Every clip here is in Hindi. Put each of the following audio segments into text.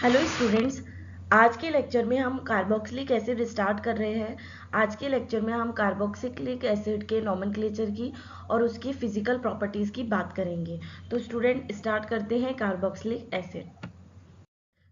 Hello students. आज के लेक्चर में हम कार्बोक्सिलिक एसिड स्टार्ट कर रहे हैं। आज के लेक्चर में हम कार्बोक्सिलिक एसिड के नोमेनक्लेचर की और उसकी फिजिकल प्रॉपर्टीज की बात करेंगे। तो स्टूडेंट स्टार्ट करते हैं कार्बोक्सिलिक एसिड।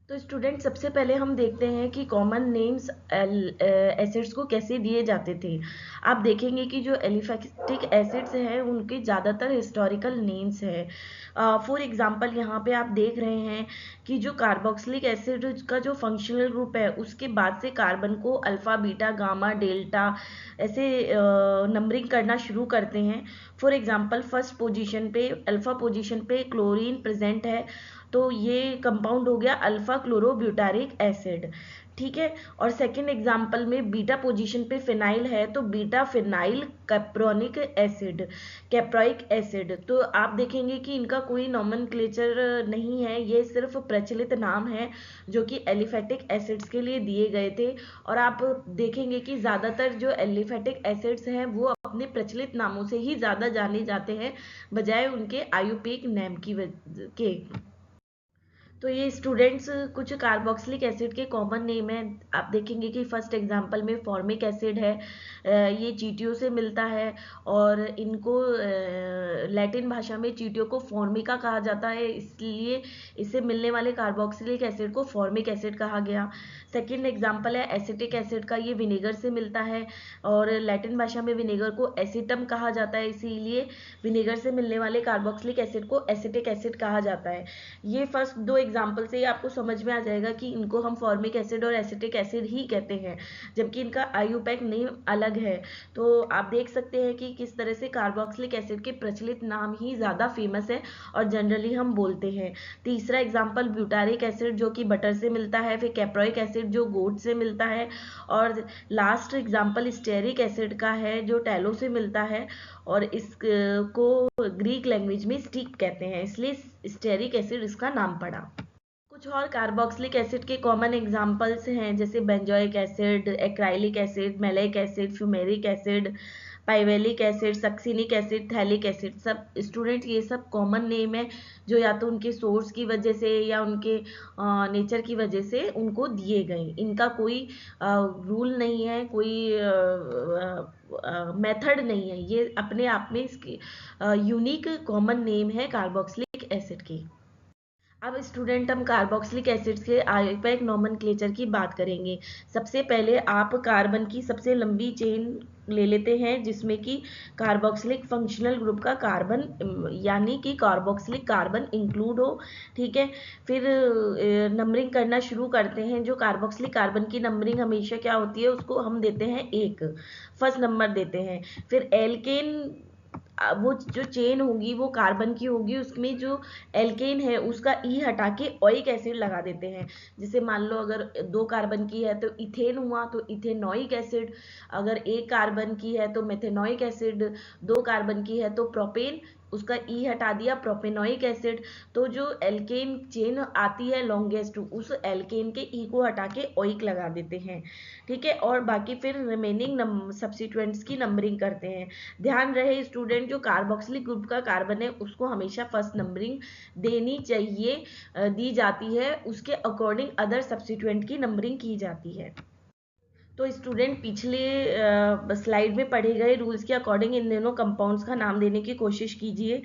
तो स्टूडेंट सबसे पहले हम देखते हैं कि कॉमन नेम्स एसिड्स को कैसे दिए जाते थे। आप देखेंगे कि जो एलिफैटिक एसिड्स हैं उनके ज़्यादातर हिस्टोरिकल नेम्स हैं। फॉर एग्जांपल यहाँ पे आप देख रहे हैं कि जो कार्बोक्सिलिक एसिड का जो फंक्शनल ग्रुप है उसके बाद से कार्बन को अल्फा बीटा गामा डेल्टा ऐसे नंबरिंग करना शुरू करते हैं। फॉर एग्जांपल फर्स्ट पोजीशन पे अल्फा पोजीशन पे क्लोरीन प्रेजेंट है, तो ये कंपाउंड हो गया अल्फा क्लोरोब्यूटारिक एसिड। ठीक है। और सेकंड एग्जांपल में बीटा पोजीशन पे फिनाइल है, तो beta phenyl capronic acid caproic acid. तो आप देखेंगे कि इनका कोई नॉमेनक्लेचर नहीं है, ये सिर्फ प्रचलित नाम है जो कि एलिफैटिक एसिड्स के लिए दिए गए थे। और आप देखेंगे कि ज़्यादातर जो एलिफैटिक एसिड्स हैं वो अपने प्रचलित नामों से ही ज़्यादा जाने जाते हैं बजाय उनके आयुर्वेदिक नेम के। तो ये स्टूडेंट्स कुछ कार्बोक्सिलिक एसिड के कॉमन नेम है। आप देखेंगे कि फर्स्ट एग्जांपल में फॉर्मिक एसिड है। ये चींटियों से मिलता है और इनको लैटिन भाषा में चींटियों को फॉर्मिका कहा जाता है, इसलिए इससे मिलने वाले कार्बोक्सिलिक एसिड को फॉर्मिक एसिड कहा गया। सेकेंड एग्जाम्पल है एसिटिक एसिड का, ये विनेगर से मिलता है और लैटिन भाषा में विनेगर को एसिटम कहा जाता है, इसीलिए विनेगर से मिलने वाले कार्बोक्सिलिक एसिड को एसिटिक एसिड कहा जाता है। ये फर्स्ट दो एग्जाम्पल से ही आपको समझ में आ जाएगा कि इनको हम फॉर्मिक एसिड और एसिटिक एसिड ही कहते हैं, जबकि इनका आयुपैक नेम अलग है। तो आप देख सकते हैं कि किस तरह से कार्बोक्सिलिक एसिड के प्रचलित नाम ही ज़्यादा फेमस है और जनरली हम बोलते हैं। तीसरा एग्जाम्पल ब्यूटारिक एसिड जो कि बटर से मिलता है, फिर कैप्रोइक एसिड जो गोट से मिलता है, और लास्ट एग्जाम्पल स्टेरिक एसिड का है जो टैलो से मिलता है और इसको ग्रीक लैंग्वेज में स्टिक कहते हैं, इसलिए स्टेरिक एसिड इसका नाम पड़ा। कुछ और कार्बोक्सिलिक एसिड के कॉमन एग्जांपल्स हैं जैसे benzoic acid, acrylic acid, malic acid, fumaric acid, pivalic acid, succinic acid, phthalic acid. सब स्टूडेंट ये सब कॉमन नेम है जो या तो उनके सोर्स की वजह से या उनके नेचर की वजह से उनको दिए गए। इनका कोई रूल नहीं है, कोई मेथड नहीं है, ये अपने आप में इसके यूनिक कॉमन नेम है कार्बोक्सिलिक एसिड की। अब स्टूडेंट हम कार्बोक्सिलिक एसिड्स के आयुर्वेदिक नोमेनक्लेचर की बात करेंगे। सबसे पहले आप कार्बन की सबसे लंबी चेन ले लेते हैं जिसमें कि कार्बोक्सिलिक फंक्शनल ग्रुप का कार्बन यानी कि कार्बोक्सिलिक कार्बन इंक्लूड हो। ठीक है। फिर नंबरिंग करना शुरू करते हैं। जो कार्बोक्सिलिक कार्बन की नंबरिंग हमेशा क्या होती है, उसको हम देते हैं एक, फर्स्ट नंबर देते हैं। फिर एल्केन वो जो चेन होगी वो कार्बन की होगी, उसमें जो एल्केन है उसका ई हटा के ओइक एसिड लगा देते हैं। जैसे मान लो अगर दो कार्बन की है तो इथेन हुआ तो इथेनोइक एसिड, अगर एक कार्बन की है तो मेथेनोइक एसिड, दो कार्बन की है तो प्रोपेन, उसका ई हटा दिया प्रोपेनोइक एसिड। तो जो एल्केन चेन आती है लॉन्गेस्ट, उस एल्केन के ई को हटा के ओइक लगा देते हैं। ठीक है। और बाकी फिर रिमेनिंग सब्सिट्यूएंट्स की नंबरिंग करते हैं। ध्यान रहे स्टूडेंट, जो कार्बोक्सिलिक ग्रुप का कार्बन है उसको हमेशा फर्स्ट नंबरिंग देनी चाहिए, दी जाती है, उसके अकॉर्डिंग अदर सब्सिट्यूएंट की नंबरिंग की जाती है। तो स्टूडेंट पिछले स्लाइड में पढ़े गए रूल्स के अकॉर्डिंग इन दोनों कंपाउंड्स का नाम देने की कोशिश कीजिए।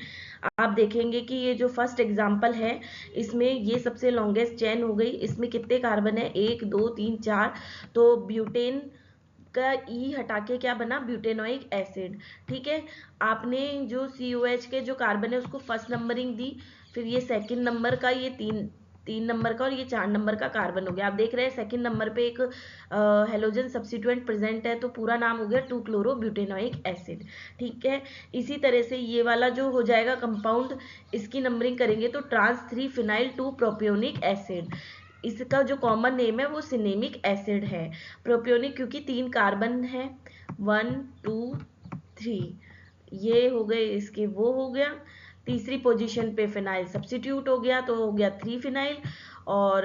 आप देखेंगे कि ये जो फर्स्ट एग्जांपल है इसमें ये सबसे लॉन्गेस्ट चेन हो गई। इसमें कितने कार्बन है, 1 2 3 4। तो ब्यूटेन का ई हटा के क्या बना, ब्यूटेनोइक एसिड। ठीक है। आपने जो COH के जो कार्बन है उसको फर्स्ट नंबरिंग दी, फिर ये सेकंड नंबर का, ये तीन नंबर का और ये 4 नंबर का कार्बन हो गया। आप देख रहे हैं सेकंड नंबर पे एक हेलोजन सब्सिट्यूएंट प्रेजेंट है, तो पूरा नाम हो गया 2 क्लोरो ब्यूटेनोइक एसिड। ठीक है। इसी तरह से ये वाला जो हो जाएगा कंपाउंड, इसकी नंबरिंग करेंगे तो ट्रांस 3 फिनाइल 2 प्रोपियोनिक एसिड। इसका जो कॉमन नेम है वो सिनेमिक एसिड है। प्रोपियोनिक क्योंकि 3 कार्बन है, 1 2 3, ये हो गए इसके, वो हो गया। तीसरी पोजीशन पे फिनाइल सब्सिट्यूट हो गया तो हो गया 3 फिनाइल। और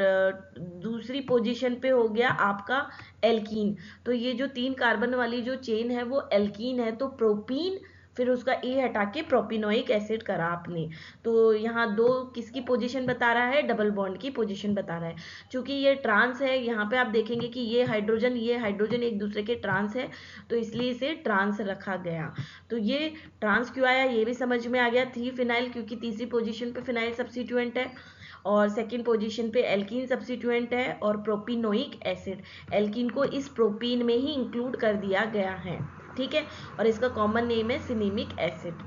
दूसरी पोजीशन पे हो गया आपका एल्कीन। तो ये जो 3 कार्बन वाली जो चेन है वो एल्कीन है, तो प्रोपीन फिर उसका ए हटा के प्रोपिनोइक एसिड करा आपने, तो यहाँ दो किसकी पोजीशन बता रहा है, डबल बॉन्ड की पोजीशन बता रहा है। चूंकि ये ट्रांस है, यहाँ पे आप देखेंगे कि ये हाइड्रोजन एक दूसरे के ट्रांस है, तो इसलिए इसे ट्रांस रखा गया। तो ये ट्रांस क्यों आया ये भी समझ में आ गया। 3 फिनाइल, क्योंकि तीसरी पोजीशन पे फिनाइल सब्सिट्यूएंट है, और सेकेंड पोजीशन पे एल्कीन सब्सिट्यूएंट है, और प्रोपिनोइक एसिड, एल्कीन को इस प्रोपीन में ही इंक्लूड कर दिया गया है, ठीक है। और इसका कॉमन नेम है सिनेमिक एसिड।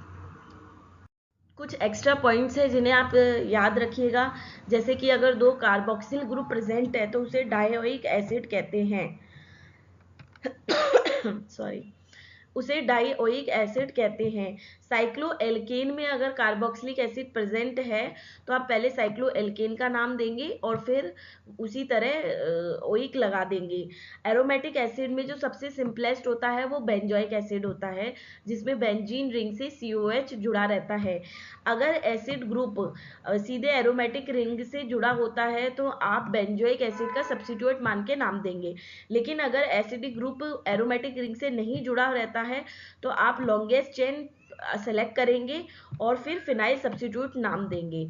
कुछ एक्स्ट्रा पॉइंट्स है जिन्हें आप याद रखिएगा, जैसे कि अगर दो कार्बोक्सिल ग्रुप प्रेजेंट है तो उसे डायोइक एसिड कहते हैं। सॉरी, उसे डाइओइक एसिड कहते हैं। साइक्लोएल्केन में अगर कार्बोक्सिलिक एसिड प्रेजेंट है तो आप पहले साइक्लोएल्केन का नाम देंगे और फिर उसी तरह ओइक लगा देंगे। एरोमेटिक एसिड में जो सबसे सिंपलेस्ट होता है वो बेंजोइक एसिड होता है, जिसमें बेंजीन रिंग से COH जुड़ा रहता है। अगर एसिड ग्रुप सीधे एरोमेटिक रिंग से जुड़ा होता है तो आप बेंजोइक एसिड का सब्स्टिट्यूट मान के नाम देंगे। लेकिन अगर एसिडिक ग्रुप एरोमेटिक रिंग से नहीं जुड़ा रहता है तो आप लॉन्गेस्ट चेन सेलेक्ट करेंगे और फिर फिनाइल सब्स्टिट्यूट नाम देंगे।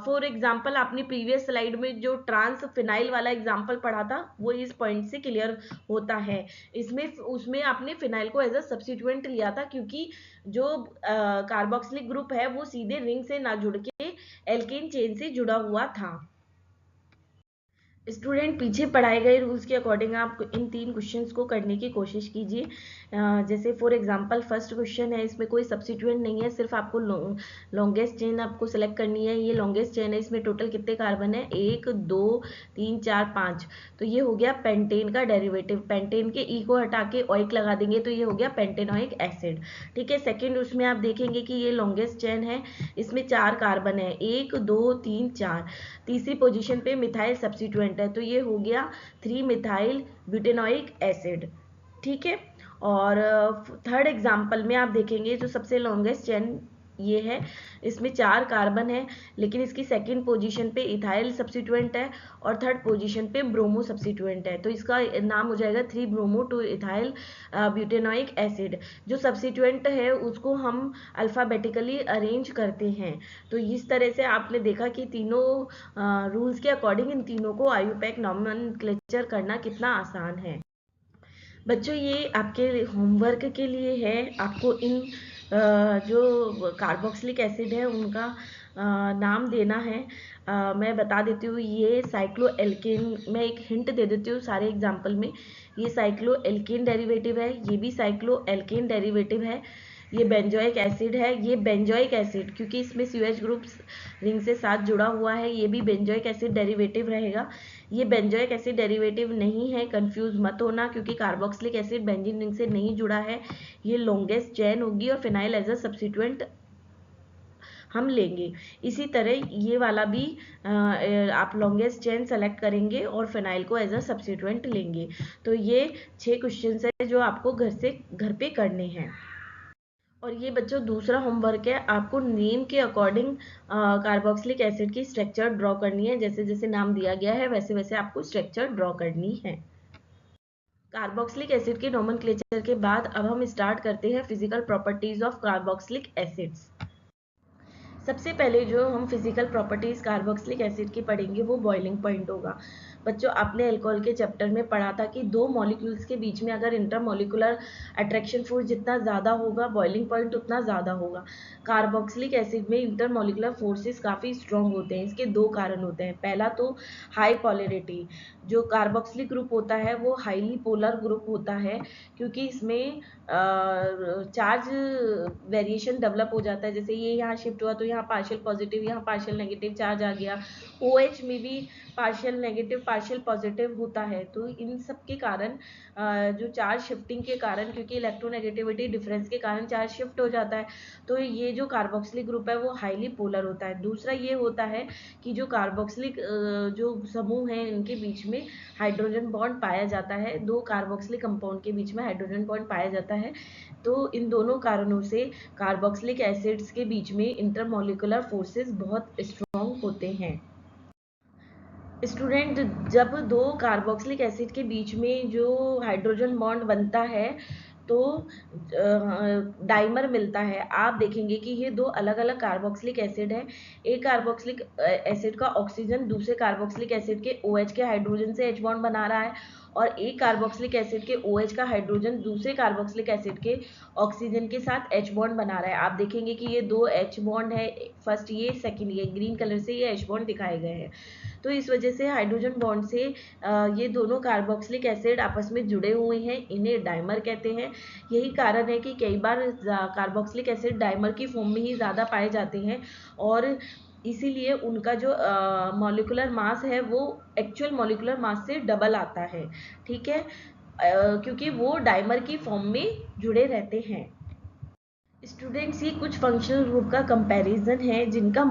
फॉर एग्जांपल, आपने प्रीवियस स्लाइड में जो ट्रांस फिनाइल वाला एग्जांपल पढ़ा था वो इस पॉइंट से क्लियर होता है। उसमें आपने फिनाइल को एज अ सब्स्टिट्यूएंट लिया था, क्योंकि जो कार्बोक्सिलिक ग्रुप है वो सीधे रिंग से ना जुड़ के एल्केन चेन से जुड़ा हुआ था। स्टूडेंट, पीछे पढ़ाए गए रूल्स के अकॉर्डिंग आप इन 3 क्वेश्चंस को करने की कोशिश कीजिए। जैसे फॉर एग्जांपल फर्स्ट क्वेश्चन है, इसमें कोई सब्स्टिट्यूएंट नहीं है, सिर्फ आपको लॉन्गेस्ट चेन आपको सेलेक्ट करनी है। ये लॉन्गेस्ट चेन है, इसमें टोटल कितने कार्बन है, 1 2 3 4 5। तो ये हो गया पेंटेन का डेरिवेटिव। पेंटेन के ई को हटा के ओइक लगा देंगे तो ये हो गया पेंटेनोइक एसिड, ठीक है। सेकेंड, उसमें आप देखेंगे कि ये लॉन्गेस्ट चेन है, इसमें 4 कार्बन है, 1 2 3 4। तीसरी पोजीशन पे मिथाइल सब्स्टिट्यूएंट है, तो ये हो गया 3 मिथाइल ब्यूटेनोइक एसिड, ठीक है। और थर्ड एग्जाम्पल में आप देखेंगे जो सबसे लॉन्गेस्ट चेन ये है, इसमें 4 कार्बन है, लेकिन इसकी सेकंड पोजीशन पे इथाइल सब्स्टिट्यूएंट है और थर्ड पोजीशन पे ब्रोमो सब्स्टिट्यूएंट है, तो इसका नाम हो जाएगा 3 ब्रोमो 2 इथाइल ब्यूटेनोइक एसिड। जो सब्स्टिट्यूएंट है उसको हम अल्फ़ाबेटिकली अरेंज करते हैं। तो इस तरह से आपने देखा कि तीनों रूल्स के अकॉर्डिंग इन तीनों को आयुपैक नॉमेनक्लेचर करना कितना आसान है। बच्चों, ये आपके होमवर्क के लिए है, आपको इन जो कार्बोक्सिलिक एसिड है उनका नाम देना है। मैं बता देती हूँ, ये साइक्लोएल्केन, मैं एक हिंट दे देती हूँ सारे एग्जाम्पल में। ये साइक्लोएल्केन डेरिवेटिव है, ये भी साइक्लोएल्केन डेरिवेटिव है, ये बेंजोइक एसिड है, ये बेंजोइक एसिड क्योंकि इसमें COH ग्रुप रिंग से साथ जुड़ा हुआ है, ये भी बेंजोइक एसिड डेरिवेटिव रहेगा। ये बेंजोइक एसिड डेरिवेटिव नहीं है, कंफ्यूज मत होना, क्योंकि कार्बोक्सिलिक एसिड बेंजीन रिंग से नहीं जुड़ा है। ये लॉन्गेस्ट चेन होगी और फिनाइल एज अ सब्स्टिट्यूएंट हम लेंगे। इसी तरह ये वाला भी आप लॉन्गेस्ट चेन सेलेक्ट करेंगे और फिनाइल को एज अ सब्स्टिट्यूएंट लेंगे। तो ये 6 क्वेश्चंस है जो आपको घर पे करने हैं। और ये बच्चों दूसरा होमवर्क है, आपको नेम के अकॉर्डिंग कार्बोक्सिलिक एसिड की स्ट्रक्चर ड्रॉ करनी है। जैसे जैसे नाम दिया गया है वैसे वैसे आपको स्ट्रक्चर ड्रॉ करनी है। कार्बोक्सिलिक एसिड के नोमेनक्लेचर के बाद अब हम स्टार्ट करते हैं physical properties of carboxylic acids. सबसे पहले जो हम फिजिकल प्रॉपर्टीज कार्बोक्सिलिक एसिड की पढ़ेंगे वो बॉइलिंग पॉइंट होगा। बच्चों, आपने अल्कोहल के चैप्टर में पढ़ा था कि दो मॉलिक्यूल्स के बीच में अगर इंटरमॉलिक्यूलर अट्रैक्शन फोर्स जितना ज़्यादा होगा बॉइलिंग पॉइंट उतना ज़्यादा होगा। कार्बोक्सिलिक एसिड में इंटरमॉलिक्यूलर फोर्सेस काफ़ी स्ट्रॉन्ग होते हैं। इसके 2 कारण होते हैं। पहला तो हाई पोलैरिटी, जो कार्बोक्सिलिक ग्रुप होता है वो हाईली पोलर ग्रुप होता है, क्योंकि इसमें चार्ज वेरिएशन डेवलप हो जाता है। जैसे ये यहाँ शिफ्ट हुआ तो यहाँ पार्शियल पॉजिटिव, यहाँ पार्शियल नेगेटिव चार्ज आ गया। OH में भी पार्शियल नेगेटिव पार्शियल पॉजिटिव होता है। तो इन सब के कारण जो चार्ज शिफ्टिंग के कारण, क्योंकि इलेक्ट्रोनेगेटिविटी डिफरेंस के कारण चार्ज शिफ्ट हो जाता है, तो ये जो कार्बोक्सिलिक ग्रुप है वो हाईली पोलर होता है। दूसरा ये होता है कि जो कार्बोक्सिलिक जो समूह हैं इनके बीच में हाइड्रोजन बॉन्ड पाया जाता है। 2 कार्बोक्सिलिक कंपाउंड के बीच में हाइड्रोजन बॉन्ड पाया जाता है। तो इन दोनों कारणों से कार्बोक्सिलिक एसिड्स के बीच में इंटरमॉलिक्यूलर फोर्सेस बहुत स्ट्रॉन्ग होते हैं। स्टूडेंट, जब 2 कार्बोक्सिलिक एसिड के बीच में जो हाइड्रोजन बॉन्ड बनता है तो डाइमर मिलता है। आप देखेंगे कि ये दो अलग अलग कार्बोक्सिलिक एसिड है। एक कार्बोक्सिलिक एसिड का ऑक्सीजन दूसरे कार्बोक्सिलिक एसिड के OH के हाइड्रोजन से H बॉन्ड बना रहा है, और एक कार्बोक्सिलिक एसिड के OH का हाइड्रोजन दूसरे कार्बोक्सिलिक एसिड के ऑक्सीजन के साथ H बॉन्ड बना रहा है। आप देखेंगे कि ये दो H बॉन्ड है, फर्स्ट ये सेकंड ये, ग्रीन कलर से ये H बॉन्ड दिखाए गए हैं। तो इस वजह से हाइड्रोजन बॉन्ड से ये दोनों कार्बोक्सिलिक एसिड आपस में जुड़े हुए हैं, इन्हें डाइमर कहते हैं। यही कारण है कि कई बार कार्बोक्सिलिक एसिड डाइमर की फॉर्म में ही ज़्यादा पाए जाते हैं, और इसीलिए उनका जो मॉलिक्यूलर मास है वो एक्चुअल मॉलिक्यूलर मास से डबल आता है। ठीक है, क्योंकि वो डाइमर की फॉर्म में जुड़े रहते हैं। स्टूडेंट्स, ये कुछ फंक्शनल ग्रुप का कंपैरिजन है जिनका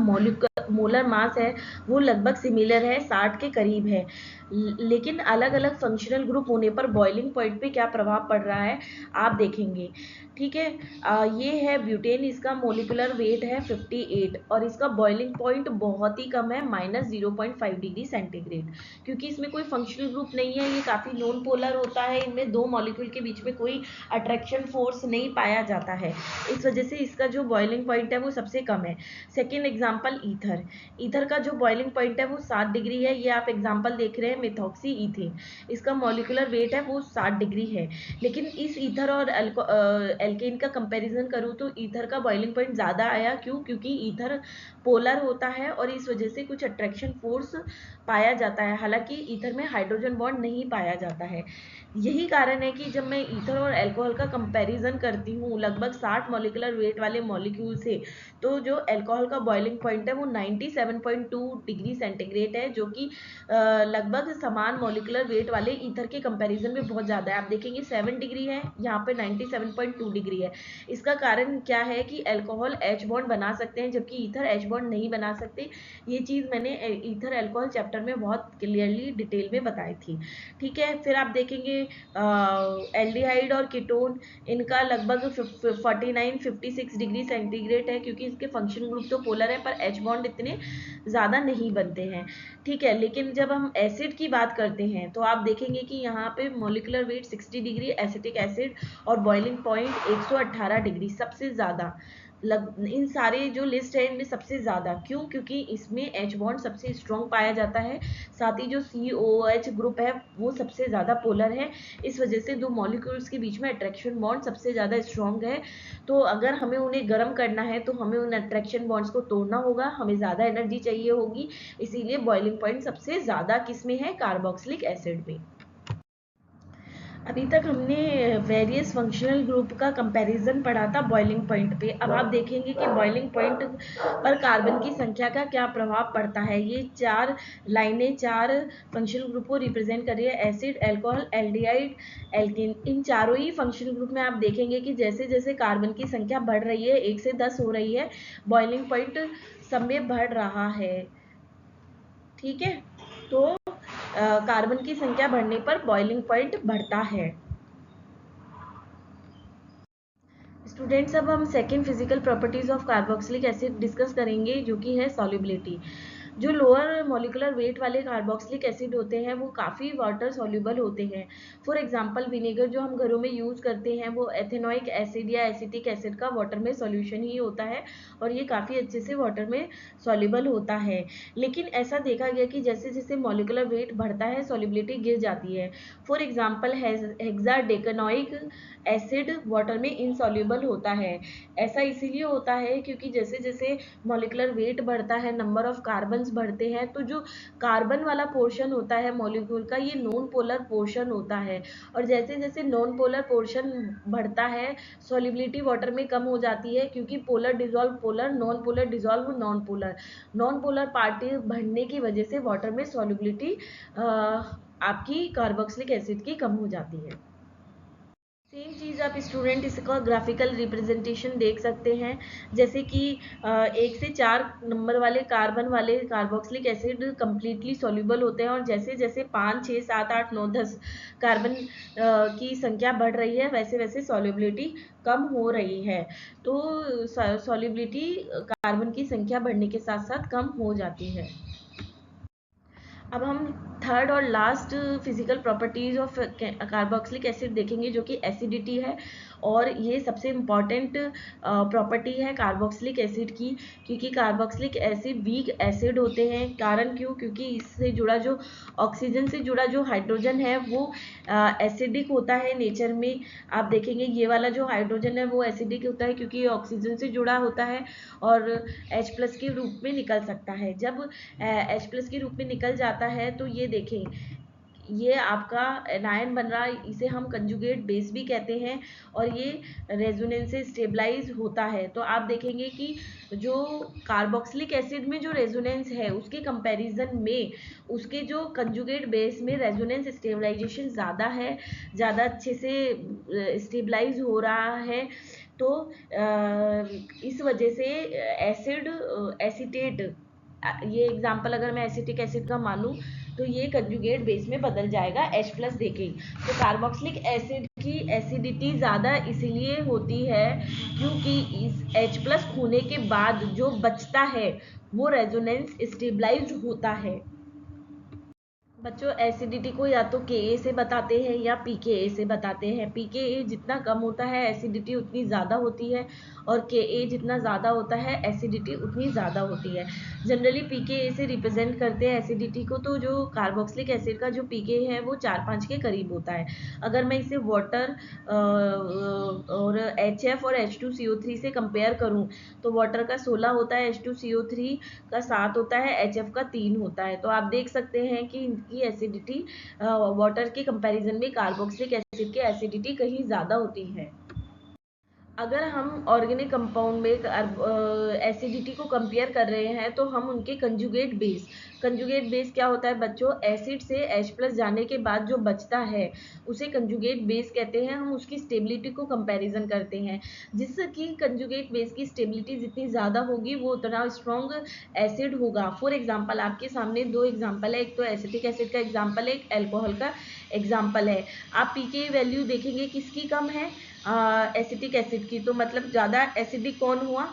मोलर मास है वो लगभग सिमिलर है, 60 के करीब है, लेकिन अलग अलग फंक्शनल ग्रुप होने पर बॉइलिंग पॉइंट पे क्या प्रभाव पड़ रहा है आप देखेंगे। ठीक है, ये है ब्यूटेन, इसका मोलिकुलर वेट है 58 और इसका बॉइलिंग पॉइंट बहुत ही कम है, -0.5 डिग्री सेंटीग्रेड, क्योंकि इसमें कोई फंक्शनल ग्रुप नहीं है, ये काफ़ी नॉन पोलर होता है, इनमें दो मॉलिक्यूल के बीच में कोई अट्रैक्शन फोर्स नहीं पाया जाता है, इस वजह से इसका जो बॉइलिंग पॉइंट है वो सबसे कम है। सेकेंड एग्जाम्पल ईथर, ईथर का जो बॉइलिंग पॉइंट है वो 7 डिग्री है, ये आप एग्जाम्पल देख रहे हैं मिथॉक्सी ईथेन, इसका मॉलिक्यूलर वेट है वो 7 डिग्री है, लेकिन इस ईथर और एल्केन का कंपैरिजन करूँ तो ईथर का बॉइलिंग पॉइंट ज़्यादा आया, क्यों? क्योंकि ईथर पोलर होता है और इस वजह से कुछ अट्रैक्शन फोर्स पाया जाता है, हालांकि ईथर में हाइड्रोजन बॉन्ड नहीं पाया जाता है। यही कारण है कि जब मैं ईथर और अल्कोहल का कंपैरिजन करती हूँ लगभग 60 मॉलिक्यूलर वेट वाले मॉलिक्यूल से, तो जो अल्कोहल का बॉइलिंग पॉइंट है वो 97.2 डिग्री सेंटीग्रेड है, जो कि लगभग समान मॉलिक्यूलर वेट वाले ईथर के कंपैरिजन में बहुत ज़्यादा है। आप देखेंगे 7 डिग्री है, यहाँ पे 97.2 डिग्री है। इसका कारण क्या है कि अल्कोहल H बॉन्ड बना सकते हैं जबकि ईथर H बॉन्ड नहीं बना सकते। ये चीज़ मैंने ईथर अल्कोहल चैप्टर में बहुत क्लियरली डिटेल में बताई थी। ठीक है, फिर आप देखेंगे एल्डिहाइड और कीटोन, इनका लगभग 49-56 डिग्री सेंटीग्रेड है, क्योंकि इसके फंक्शन ग्रुप तो पोलर है पर H बॉन्ड इतने ज़्यादा नहीं बनते हैं। ठीक है, लेकिन जब हम एसिड की बात करते हैं तो आप देखेंगे कि यहाँ पे molecular weight 60 degree acetic acid और बॉइलिंग पॉइंट 118 डिग्री, सबसे ज़्यादा इन सारे जो लिस्ट है इनमें सबसे ज़्यादा, क्यों? क्योंकि इसमें H बॉन्ड सबसे स्ट्रॉन्ग पाया जाता है, साथ ही जो COOH ग्रुप है वो सबसे ज़्यादा पोलर है, इस वजह से दो मॉलिक्यूल्स के बीच में अट्रैक्शन बॉन्ड सबसे ज़्यादा स्ट्रॉन्ग है। तो अगर हमें उन्हें गर्म करना है तो हमें उन अट्रैक्शन बॉन्ड्स को तोड़ना होगा, हमें ज़्यादा एनर्जी चाहिए होगी, इसीलिए बॉइलिंग पॉइंट सबसे ज़्यादा किस में है? कार्बोक्सिलिक एसिड में। अभी तक हमने वेरियस फंक्शनल ग्रुप का कंपैरिजन पढ़ा था बॉइलिंग पॉइंट पे। अब आप देखेंगे कि बॉइलिंग पॉइंट पर कार्बन की संख्या का क्या प्रभाव पड़ता है। ये चार लाइनें चार फंक्शनल ग्रुप को रिप्रेजेंट कर रही है, एसिड, अल्कोहल, एल्डिहाइड, एल्कीन। इन चारों ही फंक्शनल ग्रुप में आप देखेंगे कि जैसे जैसे कार्बन की संख्या बढ़ रही है, 1 से 10 हो रही है, बॉइलिंग पॉइंट सब में बढ़ रहा है। ठीक है, तो कार्बन की संख्या बढ़ने पर बॉइलिंग पॉइंट बढ़ता है। स्टूडेंट्स, अब हम second physical properties of carboxylic acid discuss करेंगे, जो कि है सॉल्युबिलिटी। जो लोअर मॉलिकुलर वेट वाले कार्बोक्सिलिक एसिड होते हैं वो काफ़ी वाटर सॉल्युबल होते हैं। फॉर एग्जांपल विनेगर जो हम घरों में यूज़ करते हैं वो एथेनोइक एसिड या एसिटिक एसिड का वाटर में सॉल्यूशन ही होता है, और ये काफ़ी अच्छे से वाटर में सॉल्युबल होता है। लेकिन ऐसा देखा गया कि जैसे जैसे मॉलिकुलर वेट बढ़ता है सॉल्युबिलिटी गिर जाती है। फॉर एग्जांपल हेक्साडेकेनोइक एसिड वाटर में इनसॉल्युबल होता है। ऐसा इसीलिए होता है क्योंकि जैसे जैसे मॉलिकुलर वेट बढ़ता है, नंबर ऑफ कार्बन्स बढ़ते हैं, तो जो कार्बन वाला पोर्शन होता है मॉलिक्यूल का ये नॉन पोलर पोर्शन होता है, और जैसे जैसे नॉन पोलर पोर्शन बढ़ता है सॉल्युबिलिटी वाटर में कम हो जाती है, क्योंकि polar dissolve polar, non polar dissolve non polar, non polar party बढ़ने की वजह से वाटर में सॉल्युबिलिटी आपकी कार्बोक्सिलिक एसिड की कम हो जाती है। सेम चीज़ आप स्टूडेंट इसका ग्राफिकल रिप्रेजेंटेशन देख सकते हैं, जैसे कि 1 से 4 नंबर वाले कार्बन वाले कार्बोक्सिलिक एसिड कम्प्लीटली सॉल्युबल होते हैं, और जैसे जैसे 5, 6, 7, 8, 9, 10 कार्बन की संख्या बढ़ रही है वैसे वैसे सॉल्युबिलिटी कम हो रही है। तो सॉल्युबिलिटी कार्बन की संख्या बढ़ने के साथ साथ कम हो जाती है। अब हम थर्ड और last physical properties of carboxylic acid देखेंगे, जो कि एसिडिटी है। और ये सबसे इम्पॉर्टेंट प्रॉपर्टी है कार्बोक्सिलिक एसिड की, क्योंकि कार्बोक्सिलिक एसिड वीक एसिड होते हैं। कारण क्यों? क्योंकि इससे जुड़ा जो ऑक्सीजन से जुड़ा जो हाइड्रोजन है वो एसिडिक होता है नेचर में। आप देखेंगे ये वाला जो हाइड्रोजन है वो एसिडिक होता है, क्योंकि ये ऑक्सीजन से जुड़ा होता है और H+ के रूप में निकल सकता है। जब H+ के रूप में निकल जाता है तो ये देखें, ये आपका एनायन बन रहा है, इसे हम कंजुगेट बेस भी कहते हैं, और ये रेजोनेंस से स्टेबलाइज होता है। तो आप देखेंगे कि जो कार्बोक्सिलिक एसिड में जो रेजोनेंस है उसके कंपैरिजन में उसके जो कंजुगेट बेस में रेजोनेंस स्टेबलाइजेशन ज़्यादा है, ज़्यादा अच्छे से स्टेबलाइज हो रहा है। तो इस वजह से एसिड एसीटेट, ये एग्जाम्पल अगर मैं एसिटिक एसिड का मानूं तो ये कंजुगेट बेस में बदल जाएगा H+ देके। तो कार्बोक्सिलिक एसिड की एसिडिटी ज़्यादा इसीलिए होती है क्योंकि इस H+ होने के बाद जो बचता है वो रेजोनेंस स्टेबलाइज्ड होता है। बच्चों, एसिडिटी को या तो Ka से बताते हैं या pKa से बताते हैं। pKa जितना कम होता है एसिडिटी उतनी ज़्यादा होती है, और Ka जितना ज़्यादा होता है एसिडिटी उतनी ज़्यादा होती है। जनरली pKa से रिप्रेजेंट करते हैं एसिडिटी को, तो जो कार्बोक्सिलिक एसिड का जो pKa है वो 4-5 के करीब होता है। अगर मैं इसे वाटर और HF और H2CO3 से कंपेयर करूँ तो वाटर का 16 होता है, H2CO3 का 7 होता है, HF का 3 होता है। तो आप देख सकते हैं कि इनकी एसिडिटी वाटर के कंपैरिजन में कार्बोक्सिलिक एसिड की एसिडिटी कहीं ज़्यादा होती है। अगर हम ऑर्गेनिक कंपाउंड में एसिडिटी को कंपेयर कर रहे हैं तो हम उनके कंजुगेट बेस क्या होता है बच्चों? एसिड से H+ जाने के बाद जो बचता है उसे कंजुगेट बेस कहते हैं। हम उसकी स्टेबिलिटी को कंपैरिजन करते हैं, जिसकी कंजुगेट बेस की स्टेबिलिटी जितनी ज़्यादा होगी वो उतना स्ट्रॉन्ग एसिड होगा। फॉर एग्जाम्पल आपके सामने 2 एग्जाम्पल है, एक तो एसिटिक एसिड का एग्जाम्पल है, एक एल्कोहल का एग्जाम्पल है। आप pK वैल्यू देखेंगे किसकी कम है? एसिटिक एसिड की। तो मतलब ज़्यादा एसिडिक कौन हुआ?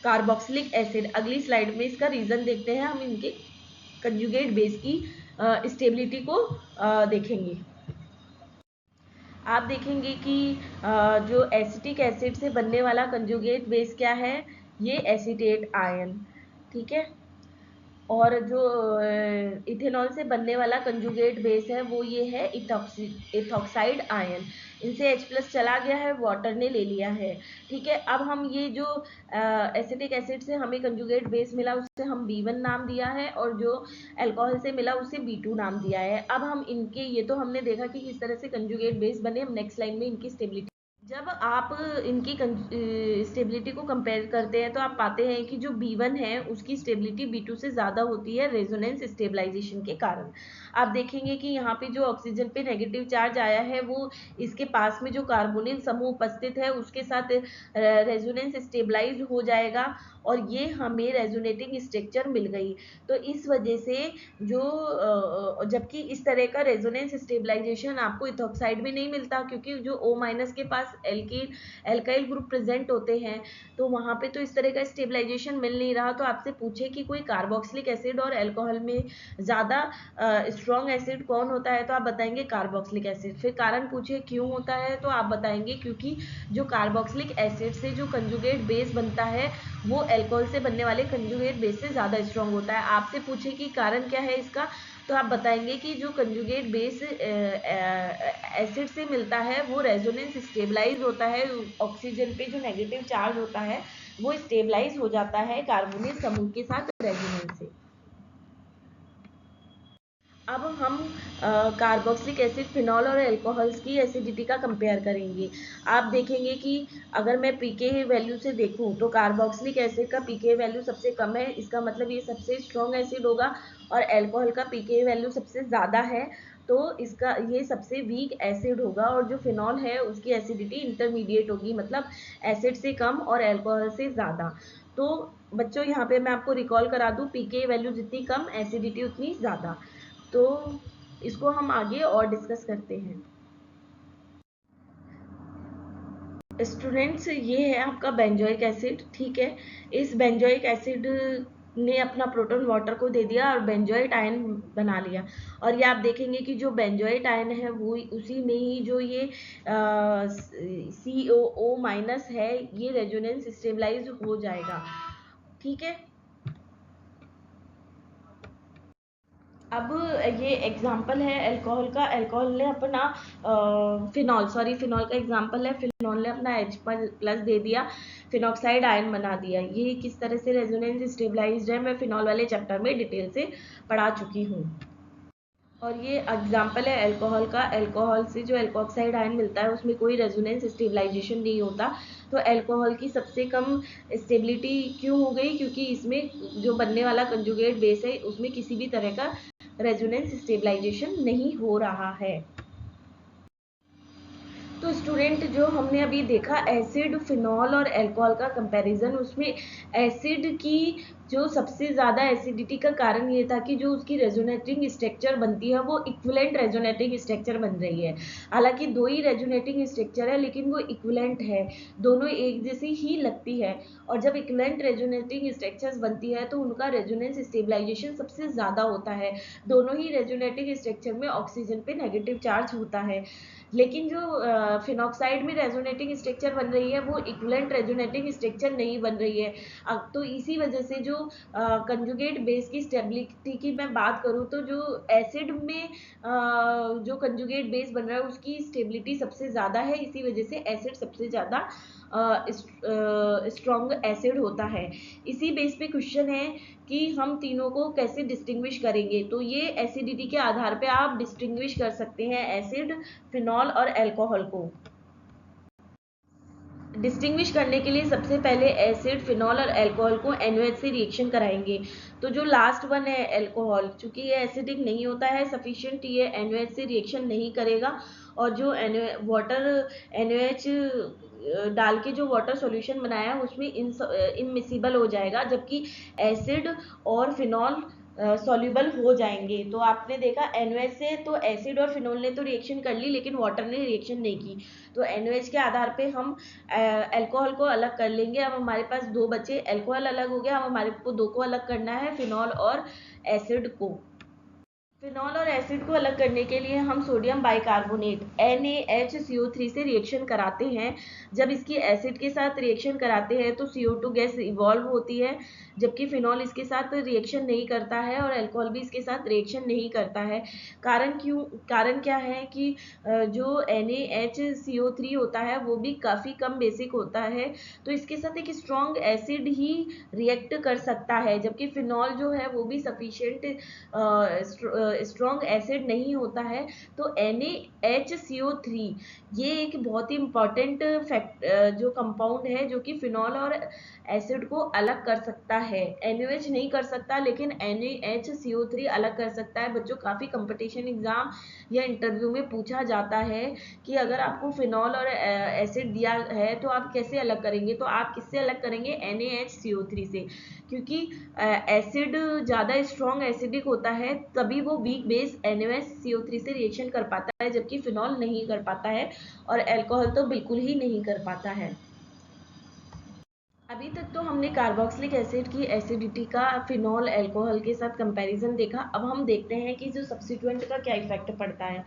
Carboxylic acid. अगली स्लाइड में इसका रीज़न देखते हैं, हम इनके कंजुगेट बेस की स्टेबिलिटी को देखेंगे। आप देखेंगे कि जो एसिटिक एसिड से बनने वाला कंजुगेट बेस क्या है? ये एसीटेट आयन, ठीक है। और जो इथेनॉल से बनने वाला कंजुगेट बेस है वो ये है इथॉक्साइड आयन। इनसे H+ चला गया है, वाटर ने ले लिया है, ठीक है। अब हम ये जो एसिटिक एसिड से हमें कंजुगेट बेस मिला उससे हम B1 नाम दिया है, और जो अल्कोहल से मिला उससे B2 नाम दिया है। अब हम इनके, ये तो हमने देखा कि किस तरह से कंजुगेट बेस बने। हम नेक्स्ट लाइन में इनकी स्टेबिलिटी, जब आप इनकी स्टेबिलिटी को कंपेयर करते हैं तो आप पाते हैं कि जो B1 है उसकी स्टेबिलिटी B2 से ज़्यादा होती है रेजोनेंस स्टेबलाइजेशन के कारण। आप देखेंगे कि यहाँ पे जो ऑक्सीजन पे नेगेटिव चार्ज आया है वो इसके पास में जो कार्बोनिल समूह उपस्थित है उसके साथ रेजोनेंस स्टेबलाइज हो जाएगा, और ये हमें रेजोनेटिंग स्ट्रक्चर मिल गई। तो इस वजह से जो जबकि इस तरह का रेजोनेंस स्टेबलाइजेशन आपको इथॉक्साइड में नहीं मिलता, क्योंकि जो O- के पास एल्काइल ग्रुप प्रेजेंट होते हैं, तो वहाँ पे तो इस तरह का स्टेबलाइजेशन मिल नहीं रहा। तो आपसे पूछे कि कोई कार्बोक्सिलिक एसिड और अल्कोहल में ज़्यादा स्ट्रॉन्ग एसिड कौन होता है, तो आप बताएंगे कार्बोक्सिलिक एसिड। फिर कारण पूछे क्यों होता है, तो आप बताएंगे क्योंकि जो कार्बोक्सिलिक एसिड से जो कंजुगेट बेस बनता है वो अल्कोहल से बनने वाले कंजुगेट बेस से ज़्यादा स्ट्रॉन्ग होता है। आपसे पूछे कि कारण क्या है इसका, तो आप बताएंगे कि जो कंजुगेट बेस एसिड से मिलता है वो रेजोनेंस स्टेबलाइज होता है, ऑक्सीजन पे जो नेगेटिव चार्ज होता है वो स्टेबलाइज हो जाता है कार्बोनिल समूह के साथ रेजोनेंस से। अब हम कार्बोक्सिलिक एसिड, फिनॉल और अल्कोहल्स की एसिडिटी का कंपेयर करेंगे। आप देखेंगे कि अगर मैं pKa वैल्यू से देखूं तो कार्बोक्सिलिक एसिड का pKa वैल्यू सबसे कम है, इसका मतलब ये सबसे स्ट्रॉन्ग एसिड होगा, और अल्कोहल का pKa वैल्यू सबसे ज़्यादा है, तो इसका ये सबसे वीक एसिड होगा। और जो फिनॉल है उसकी एसिडिटी इंटरमीडिएट होगी, मतलब एसिड से कम और अल्कोहल से ज़्यादा। तो बच्चों यहाँ पे मैं आपको रिकॉल करा दूँ, pKa वैल्यू जितनी कम एसिडिटी उतनी ज़्यादा। तो इसको हम आगे और डिस्कस करते हैं। स्टूडेंट्स, ये है आपका बेंजोइक एसिड, ठीक है। इस बेंजोइक एसिड ने अपना प्रोटॉन वाटर को दे दिया और बेंजोइट आयन बना लिया। और ये आप देखेंगे कि जो बेंजोइट आयन है वो उसी में ही जो ये COO- है, ये रेजोनेंस स्टेबलाइज हो जाएगा। ठीक है, अब ये एग्जाम्पल है अल्कोहल का। अल्कोहल ने अपना फिनॉल का एग्जाम्पल है। फिनॉल ने अपना H+ दे दिया, फिनॉक्साइड आयन बना दिया। ये किस तरह से रेजोनेंस स्टेबलाइज्ड है, मैं फिनॉल वाले चैप्टर में डिटेल से पढ़ा चुकी हूँ। और ये एग्जाम्पल है अल्कोहल का। अल्कोहल से जो एल्कोक्साइड आयन मिलता है उसमें कोई रेजोनेंस स्टेबलाइजेशन नहीं होता। तो अल्कोहल की सबसे कम स्टेबिलिटी क्यों हो गई? क्योंकि इसमें जो बनने वाला कंजुगेट बेस है उसमें किसी भी तरह का रेजोनेंस स्टेबलाइजेशन नहीं हो रहा है। तो स्टूडेंट, जो हमने अभी देखा एसिड, फिनॉल और अल्कोहल का कंपैरिजन, उसमें एसिड की जो सबसे ज़्यादा एसिडिटी का कारण ये था कि जो उसकी रेजोनेटिंग स्ट्रक्चर बनती है वो इक्विवेलेंट रेजोनेटिंग स्ट्रक्चर बन रही है। हालांकि दो ही रेजोनेटिंग स्ट्रक्चर है लेकिन वो इक्विवेलेंट है, दोनों एक जैसी ही लगती है। और जब इक्विवेलेंट रेजोनेटिंग स्ट्रक्चर्स बनती है तो उनका रेजोनेंस स्टेबलाइजेशन सबसे ज़्यादा होता है। दोनों ही रेजोनेटिंग स्ट्रक्चर में ऑक्सीजन पे नेगेटिव चार्ज होता है। लेकिन जो फिनॉक्साइड में रेजोनेटिंग स्ट्रक्चर बन रही है वो इक्विवेलेंट रेजोनेटिंग स्ट्रक्चर नहीं बन रही है। तो इसी वजह से जो कंजुगेट बेस की स्टेबिलिटी की मैं बात करूँ तो जो एसिड में जो कंजुगेट बेस बन रहा है उसकी स्टेबिलिटी सबसे ज़्यादा है। इसी वजह से एसिड सबसे ज़्यादा स्ट्रॉन्ग एसिड होता है। इसी बेस पे क्वेश्चन है कि हम तीनों को कैसे डिस्टिंग्विश करेंगे। तो ये एसिडिटी के आधार पे आप डिस्टिंग्विश कर सकते हैं एसिड, फिनॉल और अल्कोहल को। डिस्टिंग्विश करने के लिए सबसे पहले एसिड, फिनॉल और अल्कोहल को NaOH से रिएक्शन कराएंगे। तो जो लास्ट वन है अल्कोहल, चूंकि ये एसिडिक नहीं होता है सफिशिएंट, ये NaOH से रिएक्शन नहीं करेगा। और जो वाटर NaOH डाल के जो वाटर सॉल्यूशन बनाया है उसमें इनमिसिबल हो जाएगा, जबकि एसिड और फिनॉल सॉल्युबल हो जाएंगे। तो आपने देखा NaOH से तो एसिड और फिनॉल ने तो रिएक्शन कर ली लेकिन वाटर ने रिएक्शन नहीं की। तो NaOH के आधार पे हम अल्कोहल को अलग कर लेंगे। अब हमारे पास दो बचे, अल्कोहल अलग हो गया, अब हमारे को दो को अलग करना है, फिनॉल और एसिड को। फिनॉल और एसिड को अलग करने के लिए हम सोडियम बाइकार्बोनेट NaHCO3 से रिएक्शन कराते हैं। जब इसकी एसिड के साथ रिएक्शन कराते हैं तो CO2 गैस इवॉल्व होती है, जबकि फिनॉल इसके साथ रिएक्शन नहीं करता है और अल्कोहल भी इसके साथ रिएक्शन नहीं करता है। कारण क्या है कि जो NaHCO3 होता है वो भी काफ़ी कम बेसिक होता है, तो इसके साथ एक स्ट्रॉन्ग एसिड ही रिएक्ट कर सकता है, जबकि फिनॉल जो है वो भी सफिशिएंट स्ट्रॉन्ग एसिड नहीं होता है। तो NaHCO3 ये एक बहुत ही इम्पॉर्टेंट फैक्ट जो कंपाउंड है जो कि फिनॉल और एसिड को अलग कर सकता है। NaOH नहीं कर सकता लेकिन NaHCO3 अलग कर सकता है। बच्चों, काफ़ी कंपटीशन एग्जाम या इंटरव्यू में पूछा जाता है कि अगर आपको फिनॉल और एसिड दिया है तो आप कैसे अलग करेंगे, तो आप किससे अलग करेंगे? NaHCO3 से, क्योंकि एसिड ज़्यादा स्ट्रॉन्ग एसिडिक होता है तभी वो वीक बेस NaOH से रिएक्शन कर पाता है, जबकि फिनॉल नहीं कर पाता है और अल्कोहल तो बिल्कुल ही नहीं कर पाता है। अभी तक तो हमने कार्बोक्सिलिक एसिड की एसिडिटी का फिनॉल अल्कोहल के साथ कंपैरिजन देखा। अब हम देखते हैं कि जो सब्स्टिट्यूएंट का क्या इफेक्ट पड़ता है।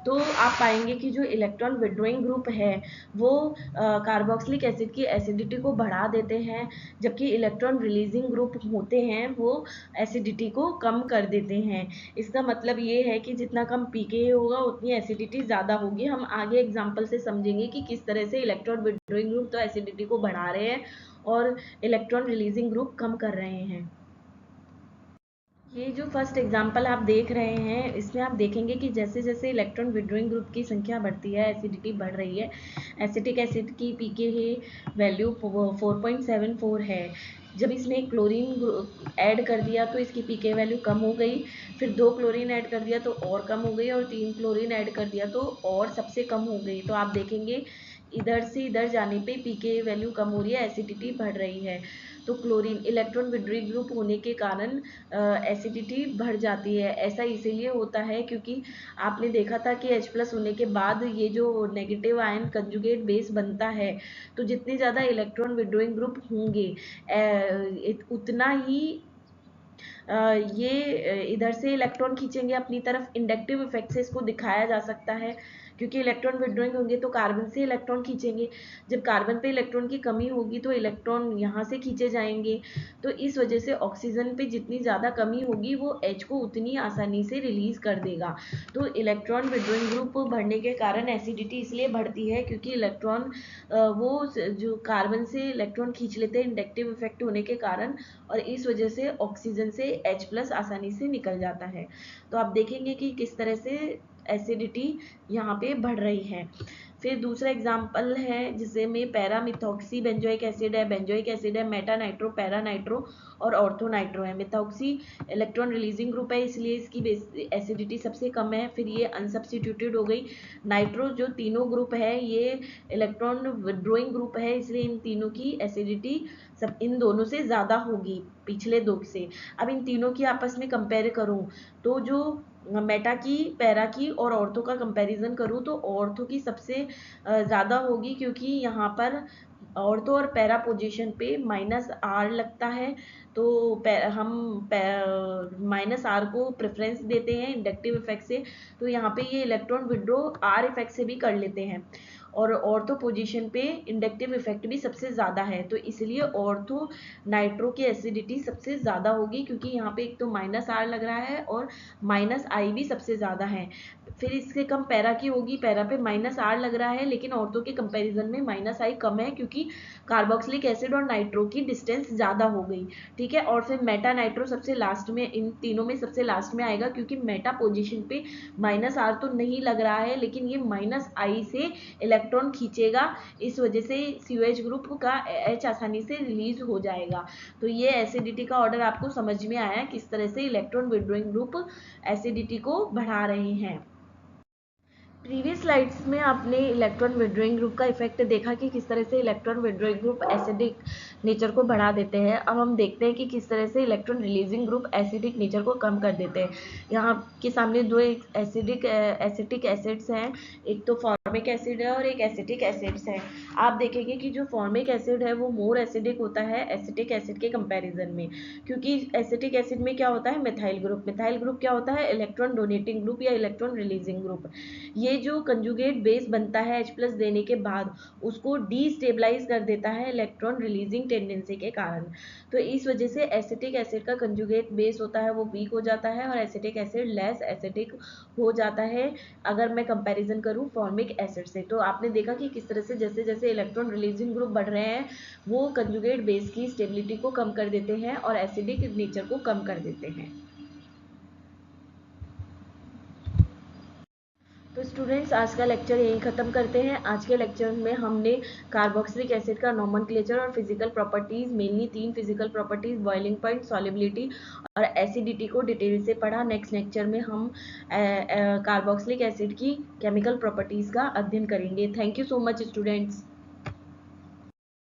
तो आप पाएंगे कि जो इलेक्ट्रॉन विड्रॉइंग ग्रुप है वो कार्बोक्सिलिक एसिड की एसिडिटी को बढ़ा देते हैं, जबकि इलेक्ट्रॉन रिलीजिंग ग्रुप होते हैं वो एसिडिटी को कम कर देते हैं। इसका मतलब ये है कि जितना कम pKa होगा उतनी एसिडिटी ज़्यादा होगी। हम आगे एग्जाम्पल से समझेंगे कि किस तरह से इलेक्ट्रॉन विड्रॉइंग ग्रुप तो एसिडिटी को बढ़ा रहे हैं और इलेक्ट्रॉन रिलीजिंग ग्रुप कम कर रहे हैं। ये जो फर्स्ट एग्जांपल आप देख रहे हैं इसमें आप देखेंगे कि जैसे जैसे इलेक्ट्रॉन विड्रॉइंग ग्रुप की संख्या बढ़ती है एसिडिटी बढ़ रही है। एसिटिक एसिड की pKa वैल्यू 4.74 है। जब इसमें क्लोरीन ऐड कर दिया तो इसकी pKa वैल्यू कम हो गई, फिर 2 क्लोरीन ऐड कर दिया तो और कम हो गई और 3 क्लोरीन ऐड कर दिया तो और सबसे कम हो गई। तो आप देखेंगे इधर से इधर जाने पे pKa वैल्यू कम हो रही है, एसिडिटी बढ़ रही है। तो क्लोरीन इलेक्ट्रॉन विड्रॉइंग ग्रुप होने के कारण एसिडिटी बढ़ जाती है। ऐसा इसीलिए होता है क्योंकि आपने देखा था कि H+ होने के बाद ये जो नेगेटिव आयन कंजुगेट बेस बनता है, तो जितने ज़्यादा इलेक्ट्रॉन विड्रॉइंग ग्रुप होंगे उतना ही ये इधर से इलेक्ट्रॉन खींचेंगे अपनी तरफ, इंडक्टिव इफेक्ट से इसको दिखाया जा सकता है, क्योंकि इलेक्ट्रॉन विड्रॉइंग होंगे तो कार्बन से इलेक्ट्रॉन खींचेंगे, जब कार्बन पे इलेक्ट्रॉन की कमी होगी तो इलेक्ट्रॉन यहाँ से खींचे जाएंगे, तो इस वजह से ऑक्सीजन पे जितनी ज़्यादा कमी होगी वो H को उतनी आसानी से रिलीज कर देगा। तो इलेक्ट्रॉन विड्रॉइंग ग्रुप बढ़ने के कारण एसिडिटी इसलिए बढ़ती है क्योंकि इलेक्ट्रॉन वो जो कार्बन से इलेक्ट्रॉन खींच लेते हैं इंडक्टिव इफेक्ट होने के कारण, और इस वजह से ऑक्सीजन से H+ आसानी से निकल जाता है। तो आप देखेंगे कि किस तरह से एसिडिटी यहाँ पे बढ़ रही है। फिर दूसरा एग्जाम्पल है जिसे में पैरा मिथॉक्सी बेंजोइक एसिड है, बेंजोइक एसिड है, मेटा नाइट्रो, पैरा नाइट्रो और ऑर्थो नाइट्रो है। मिथॉक्सी इलेक्ट्रॉन रिलीजिंग ग्रुप है इसलिए इसकी एसिडिटी सबसे कम है। फिर ये अनसब्स्टिट्यूटेड हो गई। नाइट्रो जो तीनों ग्रुप है ये इलेक्ट्रॉन विड्रॉइंग ग्रुप है, इसलिए इन तीनों की एसिडिटी सब इन दोनों से ज़्यादा होगी पिछले दो से। अब इन तीनों की आपस में कंपेयर करूँ तो जो मेटा की, पैरा की और ऑर्थो का कंपैरिजन करूँ तो ऑर्थो की सबसे ज़्यादा होगी, क्योंकि यहाँ पर ऑर्थो और पैरा पोजीशन पे -R लगता है, तो हम -R को प्रेफरेंस देते हैं इंडक्टिव इफेक्ट से, तो यहाँ पे ये इलेक्ट्रॉन विड्रॉ R इफेक्ट से भी कर लेते हैं, और ऑर्थो पोजीशन पे इंडक्टिव इफेक्ट भी सबसे ज़्यादा है, तो इसलिए ऑर्थो नाइट्रो की एसिडिटी सबसे ज़्यादा होगी, क्योंकि यहाँ पे एक तो -R लग रहा है और -I भी सबसे ज़्यादा है। फिर इससे कम पैरा की होगी, पैरा पे -R लग रहा है लेकिन ऑर्थो के कंपैरिजन में -I कम है, क्योंकि कार्बोक्सिलिक एसिड और नाइट्रो की डिस्टेंस ज़्यादा हो गई। ठीक है, और फिर मेटा नाइट्रो सबसे लास्ट में, इन तीनों में सबसे लास्ट में आएगा, क्योंकि मेटा पोजीशन पे -R तो नहीं लग रहा है लेकिन ये -I से इलेक्ट्रॉन खींचेगा, इस वजह से COH ग्रुप का H आसानी से रिलीज हो जाएगा। तो ये एसिडिटी का ऑर्डर आपको समझ में आया किस तरह से इलेक्ट्रॉन विड्रॉइंग ग्रुप एसिडिटी को बढ़ा रहे हैं। प्रीवियस स्लाइड्स में आपने इलेक्ट्रॉन विड्रॉइंग ग्रुप का इफेक्ट देखा कि किस तरह से electron withdrawing group acidic nature को बढ़ा देते हैं। अब हम देखते हैं कि किस तरह से electron releasing group acidic nature को कम कर देते हैं। यहाँ के सामने दो एसिडिक एसिड्स हैं, एक तो फॉर्मिक एसिड है और एक एसिटिक एसिड्स है। आप देखेंगे कि जो फॉर्मिक एसिड है वो मोर एसिडिक होता है एसिटिक एसिड के कंपेरिजन में, क्योंकि एसिटिक एसिड में क्या होता है, मिथाइल ग्रुप। मिथाइल ग्रुप क्या होता है, इलेक्ट्रॉन डोनेटिंग ग्रुप या इलेक्ट्रॉन रिलीजिंग ग्रुप। ये जो कंजुगेट बेस बनता है H+ देने के बाद उसको डीस्टेबलाइज कर देता है इलेक्ट्रॉन रिलीजिंग टेंडेंसी के कारण। तो इस वजह से एसिटिक एसिड का कंजुगेट बेस होता है वो वीक हो जाता है और एसिटिक एसिड लेस एसिटिक हो जाता है, अगर मैं कंपैरिजन करूं फॉर्मिक एसिड से। तो आपने देखा कि किस तरह से जैसे जैसे इलेक्ट्रॉन रिलीजिंग ग्रुप बढ़ रहे हैं वो कंजुगेट बेस की स्टेबिलिटी को कम कर देते हैं और एसिडिक नेचर को कम कर देते हैं। तो स्टूडेंट्स आज का लेक्चर यहीं ख़त्म करते हैं। आज के लेक्चर में हमने कार्बोक्सिलिक एसिड का नॉमेनक्लेचर और physical properties, mainly 3 physical properties, boiling point, solubility और एसिडिटी को डिटेल से पढ़ा। नेक्स्ट लेक्चर में हम कार्बोक्सिलिक एसिड की केमिकल प्रॉपर्टीज़ का अध्ययन करेंगे। Thank you so much students.